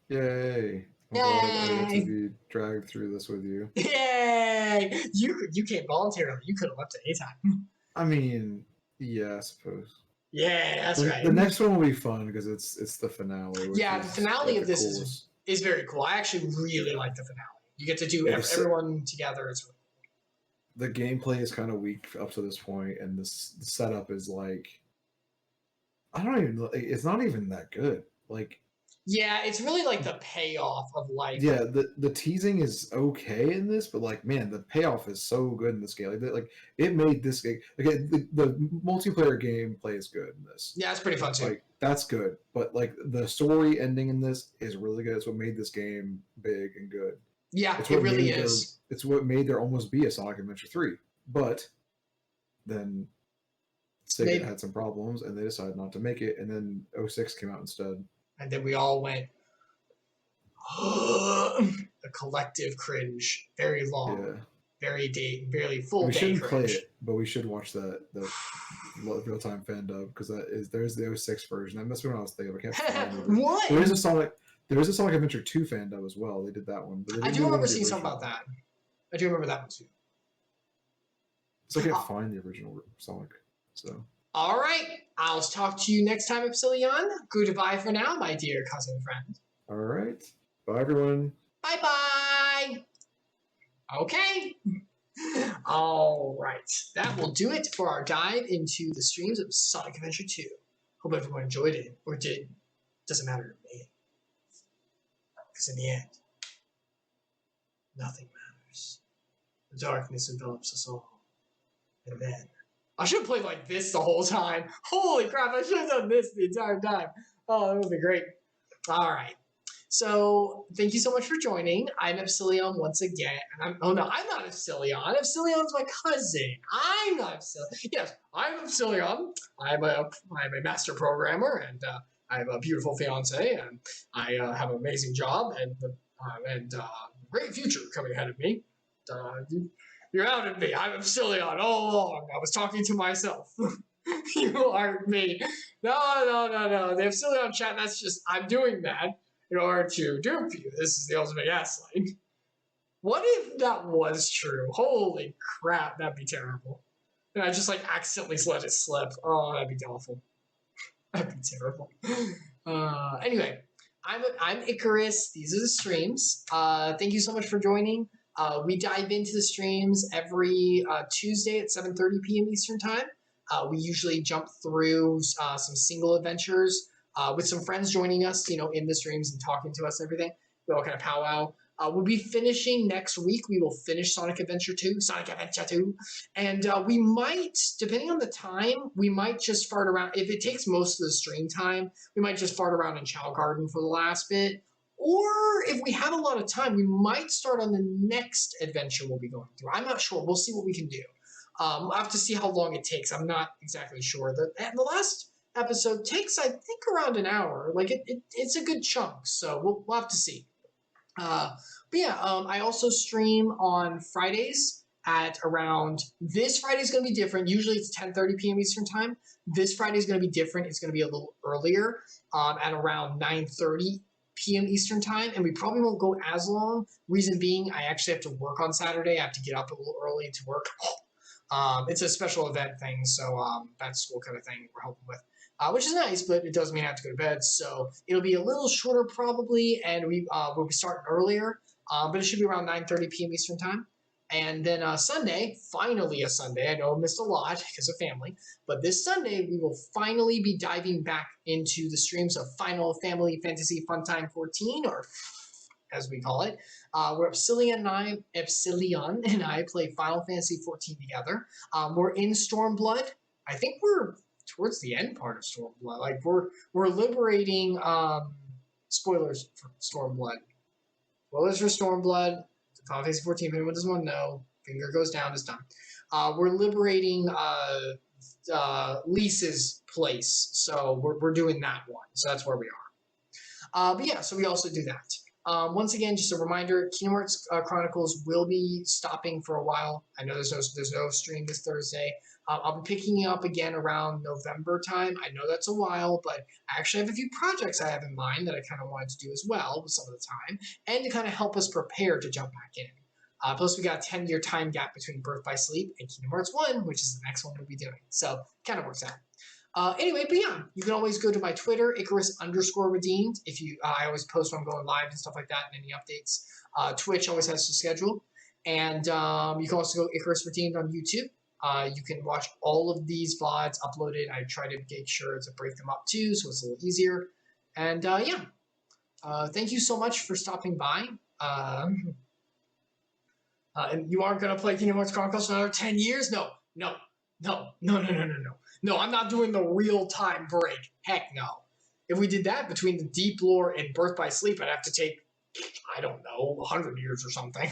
Yay! I'm glad I get to be dragged through this with you. Yay! You came voluntarily. You could have left at any time. I mean, yeah, I suppose. Yeah, that's right. The next one will be fun because it's the finale. Yeah, the finale of this is very cool. I actually really like the finale. You get to do everyone together. It's really cool. The gameplay is kind of weak up to this point, and the setup is like, I don't even. It's not even that good. Like. Yeah, it's really like the payoff of like. Yeah, the teasing is okay in this, but like, man, the payoff is so good in this game. Like it made this game. Okay, the multiplayer gameplay is good in this. Yeah, it's pretty fun too. Like that's good, but like the story ending in this is really good. It's what made this game big and good. Yeah, it really is. It's what made there almost be a Sonic Adventure 3, but then Sega had some problems and they decided not to make it, and then 06 came out instead. And then we all went, a collective cringe, very long, very full we day shouldn't cringe. Play it, but we should watch the real time fan dub because there's the 06 version. That's what I was thinking. I can't find it. What? There is a Sonic Adventure 2 fan dub as well. They did that one. But I do remember seeing something about that. I do remember that one too. So I can't find the original Sonic. So. All right, I'll talk to you next time, Epsilion. Goodbye for now, my dear cousin friend. All right. Bye, everyone. Bye-bye. Okay. All right. That will do it for our dive into the streams of Sonic Adventure 2. Hope everyone enjoyed it, or did. Doesn't matter to me. Because in the end, nothing matters. The darkness envelops us all. And then... I should have played like this the whole time. Holy crap, I should have done this the entire time. Oh, that would be great. All right. So, thank you so much for joining. I'm Epsilion once again. I'm not Epsilion. Epsilion's my cousin. I'm not Epsilion. Yes, I'm Epsilion. I'm a master programmer, and I have a beautiful fiance, and I have an amazing job and great future coming ahead of me. You're out of me. I'm Epsilion all along. I was talking to myself. You aren't me. No. The Epsilion chat, that's just, I'm doing that in order to dupe you. This is the ultimate gaslight. What if that was true? Holy crap, that'd be terrible. And I just like accidentally let it slip. Oh, that'd be awful. That'd be terrible. Anyway, I'm Icarus. These are the streams. Thank you so much for joining. We dive into the streams every Tuesday at 7:30 p.m. Eastern Time. We usually jump through some single adventures with some friends joining us, in the streams and talking to us and everything. We all kind of powwow. We'll be finishing next week. We will finish Sonic Adventure 2, and we might, depending on the time, we might just fart around. If it takes most of the stream time, we might just fart around in Chow Garden for the last bit. Or if we have a lot of time, we might start on the next adventure we'll be going through. I'm not sure. We'll see what we can do. We'll have to see how long it takes. I'm not exactly sure. The last episode takes, I think, around an hour. Like, it's a good chunk, so we'll have to see. I also stream on Fridays at around, this Friday is going to be different. Usually it's 10:30 p.m. Eastern Time. This Friday is going to be different. It's going to be a little earlier at around 9:30 p.m. Eastern Time, and we probably won't go as long. Reason being, I actually have to work on Saturday. I have to get up a little early to work. It's a special event thing, so back to school kind of thing we're helping with. Which is nice, but it does mean I have to go to bed, so it'll be a little shorter probably, and we'll be starting earlier, but it should be around 9:30 p.m. Eastern Time. And then Sunday, finally a Sunday, I know I missed a lot because of family, but this Sunday we will finally be diving back into the streams of Final Family Fantasy Funtime 14, or as we call it, where Epsilion and I play Final Fantasy 14 together. We're in Stormblood. I think we're towards the end part of Stormblood. Like we're liberating spoilers for Stormblood. Spoilers for Stormblood. Final Fantasy 14, if anyone doesn't want to know, finger goes down, it's done. We're liberating Lisa's place. So we're doing that one. So that's where we are. So we also do that. Once again, just a reminder, Kingdom Hearts Chronicles will be stopping for a while. I know there's no stream this Thursday. I'll be picking it up again around November time. I know that's a while, but I actually have a few projects I have in mind that I kind of wanted to do as well with some of the time, and to kind of help us prepare to jump back in. Plus, we got a 10-year time gap between Birth by Sleep and Kingdom Hearts 1, which is the next one we'll be doing. So, kind of works out. Anyway, but yeah, you can always go to my Twitter, Icarus_redeemed. If you, I always post when I'm going live and stuff like that, and any updates. Twitch always has a schedule, and you can also go Icarus Redeemed on YouTube. You can watch all of these VODs uploaded. I try to make sure to break them up too, so it's a little easier. And thank you so much for stopping by. And you aren't gonna play Kingdom Hearts Chronicles for another 10 years? No. No, I'm not doing the real-time break. Heck no. If we did that between the Deep Lore and Birth by Sleep, I'd have to take, I don't know, 100 years or something.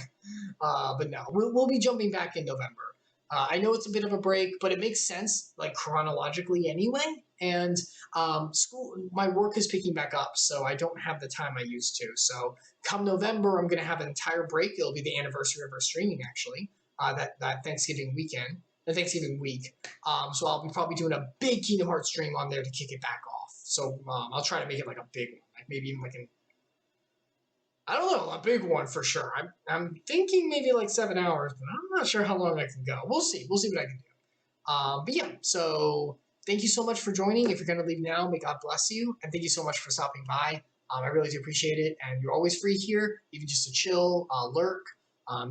But no, we'll be jumping back in November. I know it's a bit of a break, but it makes sense, like chronologically anyway. And my work is picking back up, so I don't have the time I used to. So come November, I'm going to have an entire break. It'll be the anniversary of our streaming, actually, that Thanksgiving weekend. The Thanksgiving week. So I'll be probably doing a big Kingdom Hearts stream on there to kick it back off. So I'll try to make it like a big one, like maybe even like I don't know, a big one for sure. I'm thinking maybe like 7 hours, but I'm not sure how long I can go. We'll see. We'll see what I can do. But yeah, so thank you so much for joining. If you're going to leave now, may God bless you. And thank you so much for stopping by. I really do appreciate it. And you're always free here, even just to chill, lurk.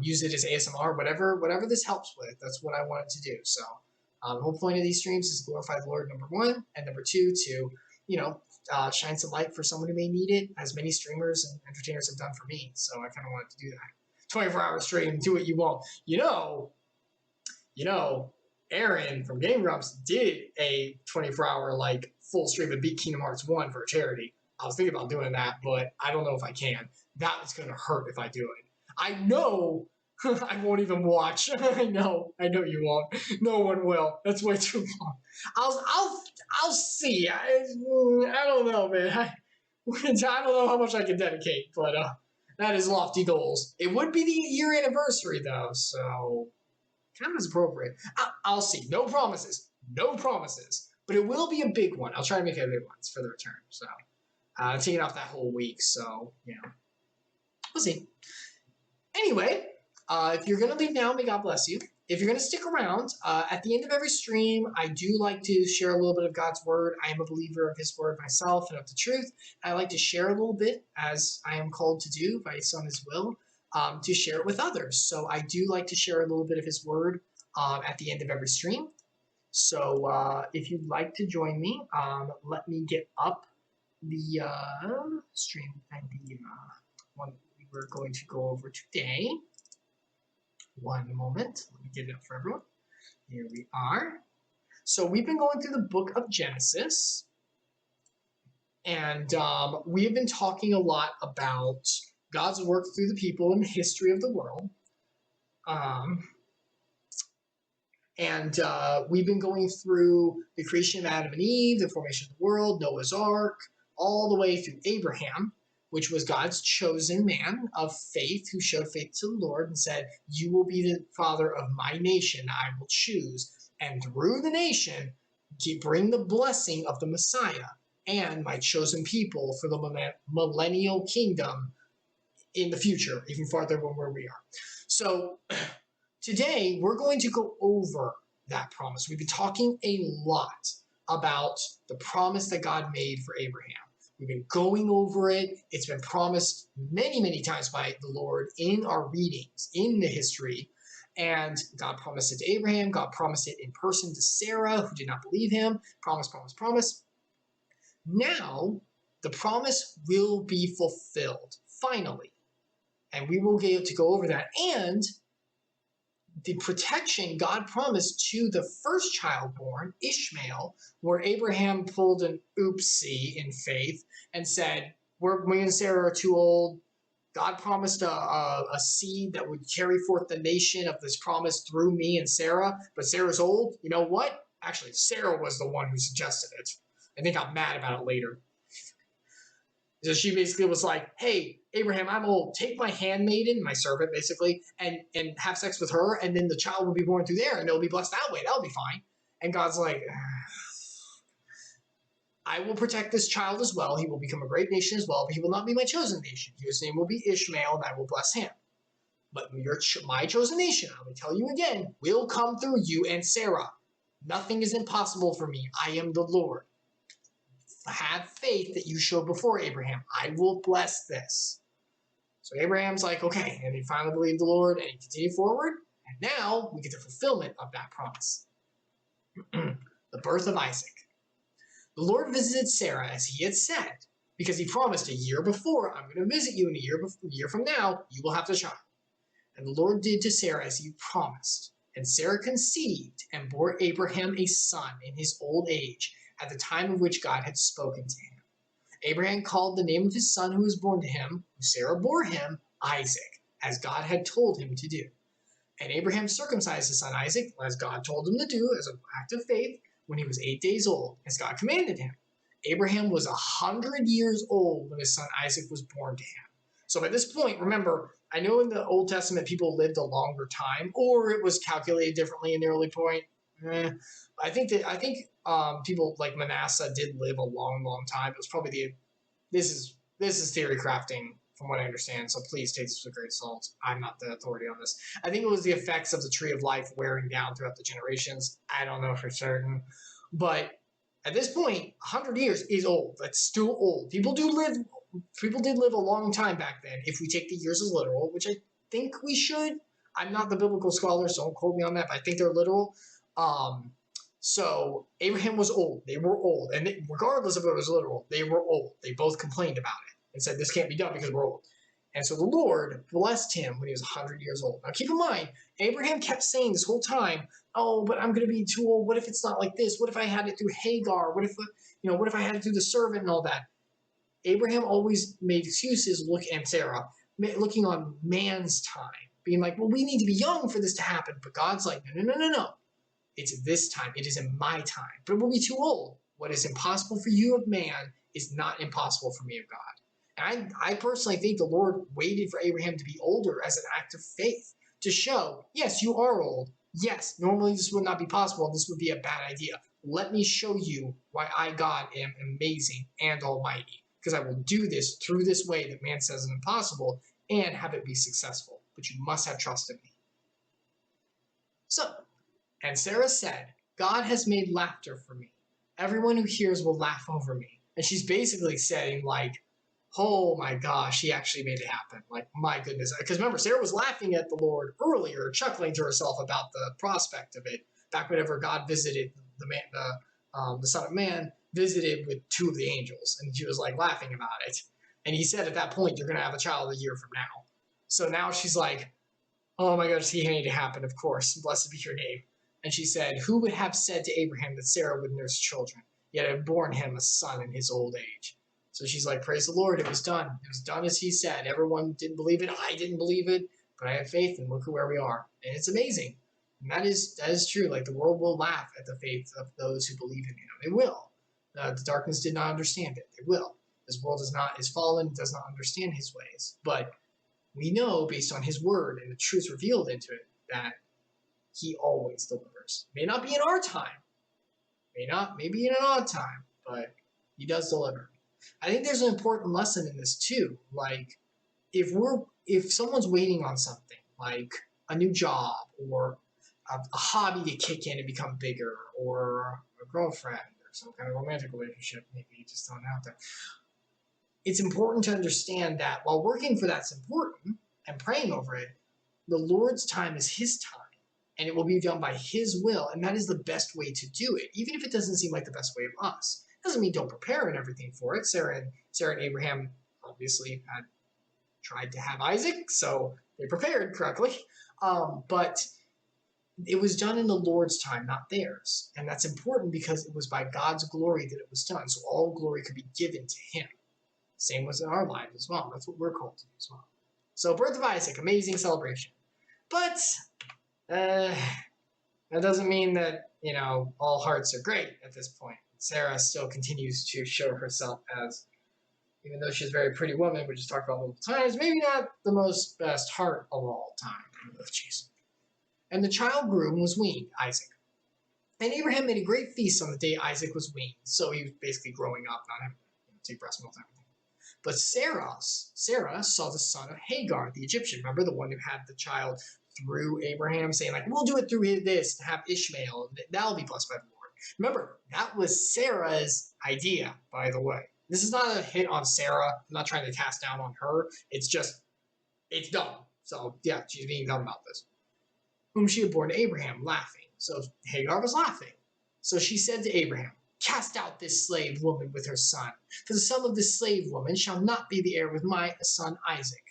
Use it as ASMR, whatever this helps with. That's what I wanted to do. So the whole point of these streams is to glorify the Lord, number one, and number two, to shine some light for someone who may need it, as many streamers and entertainers have done for me. So I kind of wanted to do that. 24-hour stream, do what you want. Aaron from Game Grumps did a 24-hour full stream of beat Kingdom Hearts 1 for a charity. I was thinking about doing that, but I don't know if I can. That is going to hurt if I do it. I know I won't even watch. I know you won't. No one will. That's way too long. I'll see. I don't know, man. I don't know how much I can dedicate, but that is lofty goals. It would be the year anniversary though, so kind of is appropriate. I'll see. No promises. No promises. But it will be a big one. I'll try to make it a big one for the return. So taking off that whole week. So we'll see. Anyway, if you're gonna leave now, may God bless you. If you're gonna stick around, at the end of every stream, I do like to share a little bit of God's word. I am a believer of His word myself and of the truth. I like to share a little bit, as I am called to do by His Son, His will, to share it with others. So I do like to share a little bit of His word at the end of every stream. So if you'd like to join me, let me get up the stream and the one we're going to go over today. One moment. Let me get it up for everyone. Here we are. So we've been going through the book of Genesis. And we have been talking a lot about God's work through the people in the history of the world. And we've been going through the creation of Adam and Eve, the formation of the world, Noah's Ark, all the way through Abraham, which was God's chosen man of faith who showed faith to the Lord and said, you will be the father of my nation I will choose. And through the nation, bring the blessing of the Messiah and my chosen people for the millennial kingdom in the future, even farther than where we are. So today, we're going to go over that promise. We've been talking a lot about the promise that God made for Abraham. We've been going over it. It's been promised many, many times by the Lord in our readings, in the history. And God promised it to Abraham. God promised it in person to Sarah, who did not believe him. Promise, promise, promise. Now, the promise will be fulfilled, finally. And we will get to go over that. And the protection God promised to the first child born, Ishmael, where Abraham pulled an oopsie in faith and said, me and Sarah are too old. God promised a seed that would carry forth the nation of this promise through me and Sarah, but Sarah's old. You know what? Actually, Sarah was the one who suggested it. I think I'm mad about it later. So she basically was like, hey, Abraham, I'm old. Take my handmaiden, my servant, basically, and have sex with her, and then the child will be born through there, and they'll be blessed that way. That'll be fine. And God's like, I will protect this child as well. He will become a great nation as well, but he will not be my chosen nation. His name will be Ishmael, and I will bless him. But my chosen nation, I will tell you again, will come through you and Sarah. Nothing is impossible for me. I am the Lord. Have faith that you showed before Abraham. I will bless this. So Abraham's like, okay, and he finally believed the Lord, and he continued forward, and now we get the fulfillment of that promise. The birth of Isaac. The Lord visited Sarah as he had said, because he promised a year before, I'm going to visit you in a year from now, you will have the child. And the Lord did to Sarah as he promised. And Sarah conceived and bore Abraham a son in his old age, at the time of which God had spoken to him. Abraham called the name of his son who was born to him, who Sarah bore him, Isaac, as God had told him to do. And Abraham circumcised his son Isaac, as God told him to do, as an act of faith, when he was 8 days old, as God commanded him. Abraham was 100 years old when his son Isaac was born to him. So by this point, remember, I know in the Old Testament people lived a longer time, or it was calculated differently in the early point. I think people like Manasseh did live a long, long time. It was probably this is theory crafting from what I understand. So please take this with a grain of salt. I'm not the authority on this. I think it was the effects of the tree of life wearing down throughout the generations. I don't know for certain, but at this point, 100 years is old. That's still old. People did live a long time back then. If we take the years as literal, which I think we should. I'm not the biblical scholar, so don't quote me on that. But I think they're literal. So Abraham was old. They were old. And regardless of if it was literal, they were old. They both complained about it and said, this can't be done because we're old. And so the Lord blessed him when he was 100 years old. Now keep in mind, Abraham kept saying this whole time, oh, but I'm going to be too old. What if it's not like this? What if I had it through Hagar? What if I had it through the servant and all that? Abraham always made excuses, and Sarah, looking on man's time. being like, well, we need to be young for this to happen. But God's like, no. It's this time. It is in my time. But we'll be too old. What is impossible for you of man is not impossible for me of God. And I personally think the Lord waited for Abraham to be older as an act of faith to show, yes, you are old. Yes, normally this would not be possible. This would be a bad idea. Let me show you why I, God, am amazing and almighty. Because I will do this through this way that man says is impossible and have it be successful. But you must have trust in me. So, and Sarah said, God has made laughter for me. Everyone who hears will laugh over me. And she's basically saying, like, oh my gosh, he actually made it happen. Like, my goodness. Because remember, Sarah was laughing at the Lord earlier, chuckling to herself about the prospect of it. Back whenever God visited the Son of Man, visited with two of the angels. And she was like laughing about it. And he said at that point, you're going to have a child a year from now. So now she's like, oh my gosh, he made it happen, of course. Blessed be your name. And she said, who would have said to Abraham that Sarah would nurse children, yet had borne him a son in his old age? So she's like, praise the Lord, it was done. It was done as he said. Everyone didn't believe it. I didn't believe it, but I have faith, and look at where we are. And it's amazing. And that is true. Like, the world will laugh at the faith of those who believe in him. They will. The darkness did not understand it. They will. This world is fallen, does not understand his ways. But we know, based on his word and the truth revealed into it, that he always delivers. May not be in our time. Maybe in an odd time, but he does deliver. I think there's an important lesson in this too. Like, if someone's waiting on something, like a new job or a hobby to kick in and become bigger, or a girlfriend or some kind of romantic relationship, maybe you just don't have that. It's important to understand that while working for that's important and praying over it, the Lord's time is his time. And it will be done by his will, and that is the best way to do it, even if it doesn't seem like the best way of us. Doesn't mean don't prepare and everything for it. Sarah and Abraham obviously had tried to have Isaac, so they prepared correctly. But it was done in the Lord's time, not theirs. And that's important because it was by God's glory that it was done, so all glory could be given to him. Same was in our lives as well. That's what we're called to do as well. So, birth of Isaac, amazing celebration. But that doesn't mean that, all hearts are great at this point. Sarah still continues to show herself as, even though she's a very pretty woman, which is talked about multiple times, maybe not the most best heart of all time. Oh, jeez. And the child grew and was weaned, Isaac. And Abraham made a great feast on the day Isaac was weaned. So he was basically growing up, not having to take breast milk and everything. But Sarah saw the son of Hagar, the Egyptian. Remember, the one who had the child through Abraham, saying, like, we'll do it through this to have Ishmael. That'll be blessed by the Lord. Remember, that was Sarah's idea, by the way. This is not a hit on Sarah. I'm not trying to cast down on her. It's just, it's dumb. So, yeah, she's being dumb about this. Whom she had born to Abraham, laughing. So Hagar was laughing. So she said to Abraham, cast out this slave woman with her son, for the son of this slave woman shall not be the heir with my son Isaac.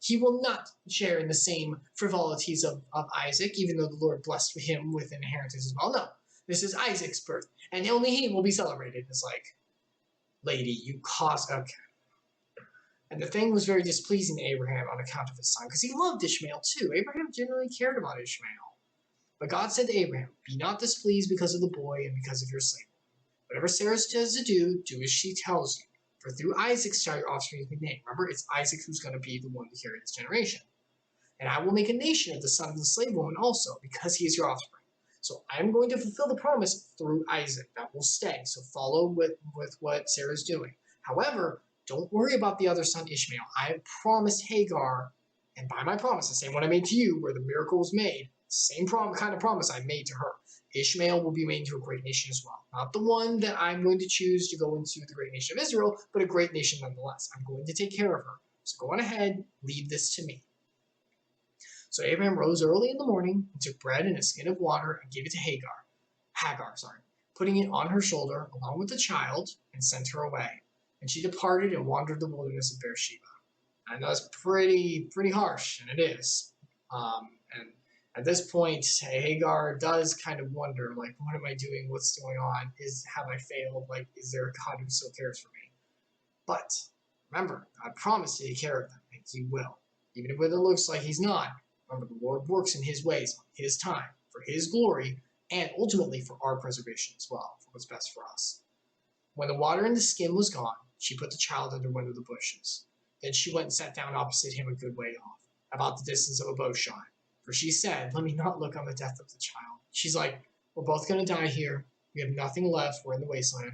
He will not share in the same frivolities of Isaac, even though the Lord blessed him with an inheritance as well. No, this is Isaac's birth, and only he will be celebrated. It's like, lady, you caused... Okay. And the thing was very displeasing to Abraham on account of his son, because he loved Ishmael too. Abraham generally cared about Ishmael. But God said to Abraham, be not displeased because of the boy and because of your slave. Whatever Sarah says to do, do as she tells you. For through Isaac shall your offspring be named. Remember, it's Isaac who's going to be the one to carry this generation. And I will make a nation of the son of the slave woman also, because he is your offspring. So I am going to fulfill the promise through Isaac. That will stay. So follow with what Sarah's doing. However, don't worry about the other son Ishmael. I have promised Hagar, and by my promise, the same one I made to you, where the miracle was made, same kind of promise I made to her. Ishmael will be made into a great nation as well. Not the one that I'm going to choose to go into the great nation of Israel, but a great nation nonetheless. I'm going to take care of her. So go on ahead, leave this to me. So Abraham rose early in the morning and took bread and a skin of water and gave it to Hagar, putting it on her shoulder along with the child, and sent her away. And she departed and wandered the wilderness of Beersheba. I know that's pretty harsh, and it is. And at this point, Hagar does kind of wonder, like, what am I doing? What's going on? Have I failed? Like, is there a God who still cares for me? But remember, God promised to take care of them, and he will. Even if it looks like he's not, Remember, the Lord works in his ways, on his time, for his glory, and ultimately for our preservation as well, for what's best for us. When the water in the skin was gone, she put the child under one of the bushes. Then she went and sat down opposite him a good way off, about the distance of a bow shot. For she said, let me not look on the death of the child. She's like, we're both going to die here. We have nothing left. We're in the wasteland.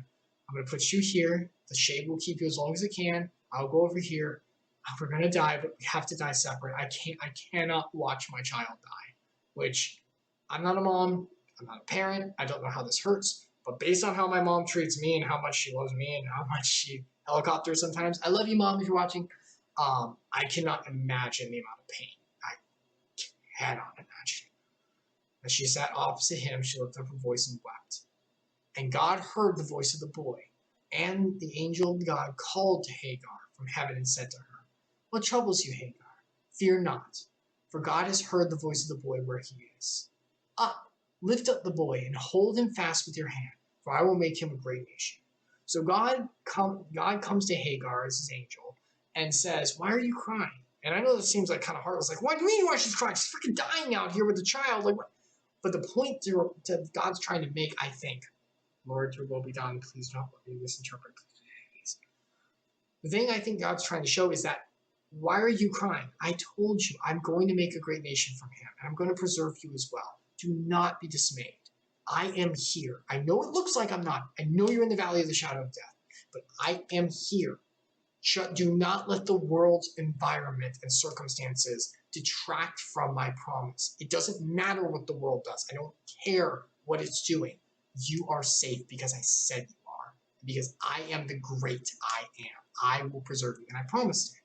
I'm going to put you here. The shade will keep you as long as it can. I'll go over here. We're going to die, but we have to die separate. I cannot watch my child die, which I'm not a mom. I'm not a parent. I don't know how this hurts. But based on how my mom treats me and how much she loves me and how much she helicopters sometimes, I love you, Mom, if you're watching. I cannot imagine the amount of pain. I cannot imagine. As she sat opposite him, she lifted up her voice and wept. And God heard the voice of the boy. And the angel of God called to Hagar from heaven and said to her, what troubles you, Hagar? Fear not, for God has heard the voice of the boy where he is. Up, lift up the boy and hold him fast with your hand, for I will make him a great nation. So God comes to Hagar as his angel and says, why are you crying? And I know this seems like kind of heartless. Like, what do you mean why she's crying? She's freaking dying out here with the child. Like, what? But the point that God's trying to make, I think, Lord, your will be done. Please don't let me misinterpret. Please. The thing I think God's trying to show is that, why are you crying? I told you I'm going to make a great nation from him, and I'm going to preserve you as well. Do not be dismayed. I am here. I know it looks like I'm not. I know you're in the valley of the shadow of death, but I am here. Do not let the world's environment and circumstances detract from my promise. It doesn't matter what the world does. I don't care what it's doing. You are safe because I said you are. Because I am the great I am. I will preserve you, and I promised it.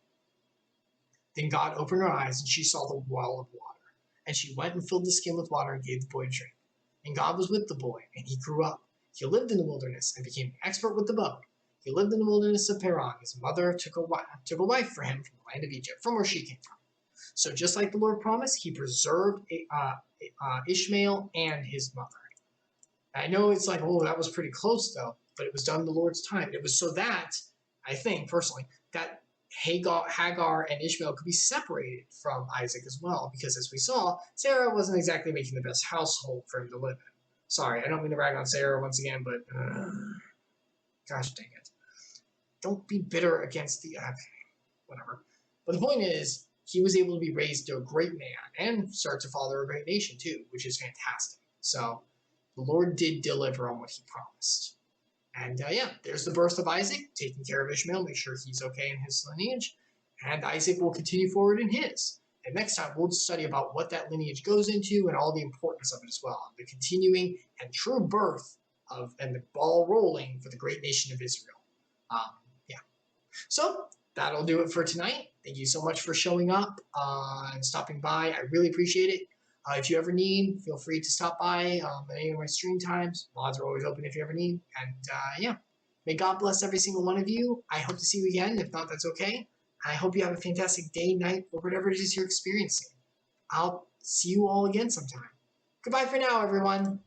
Then God opened her eyes, and she saw the well of water. And she went and filled the skin with water and gave the boy a drink. And God was with the boy, and he grew up. He lived in the wilderness and became an expert with the bow. He lived in the wilderness of Paran. His mother took a wife for him from the land of Egypt, from where she came from. So just like the Lord promised, he preserved Ishmael and his mother. I know it's like, oh, that was pretty close, though, but it was done in the Lord's time. It was so that, I think, personally, that Hagar and Ishmael could be separated from Isaac as well, because as we saw, Sarah wasn't exactly making the best household for him to live in. Sorry, I don't mean to rag on Sarah once again, but gosh dang it. Don't be bitter against the, whatever. But the point is, he was able to be raised to a great man and start to father a great nation too, which is fantastic. So the Lord did deliver on what he promised. And yeah, there's the birth of Isaac, taking care of Ishmael, make sure he's okay in his lineage. And Isaac will continue forward in his. And next time, we'll study about what that lineage goes into and all the importance of it as well. The continuing and true birth of, and the ball rolling for the great nation of Israel. Yeah. So that'll do it for tonight. Thank you so much for showing up and stopping by. I really appreciate it. If you ever need, feel free to stop by at any of my stream times. Mods are always open if you ever need. And yeah, may God bless every single one of you. I hope to see you again. If not, that's okay. I hope you have a fantastic day, night, or whatever it is you're experiencing. I'll see you all again sometime. Goodbye for now, everyone.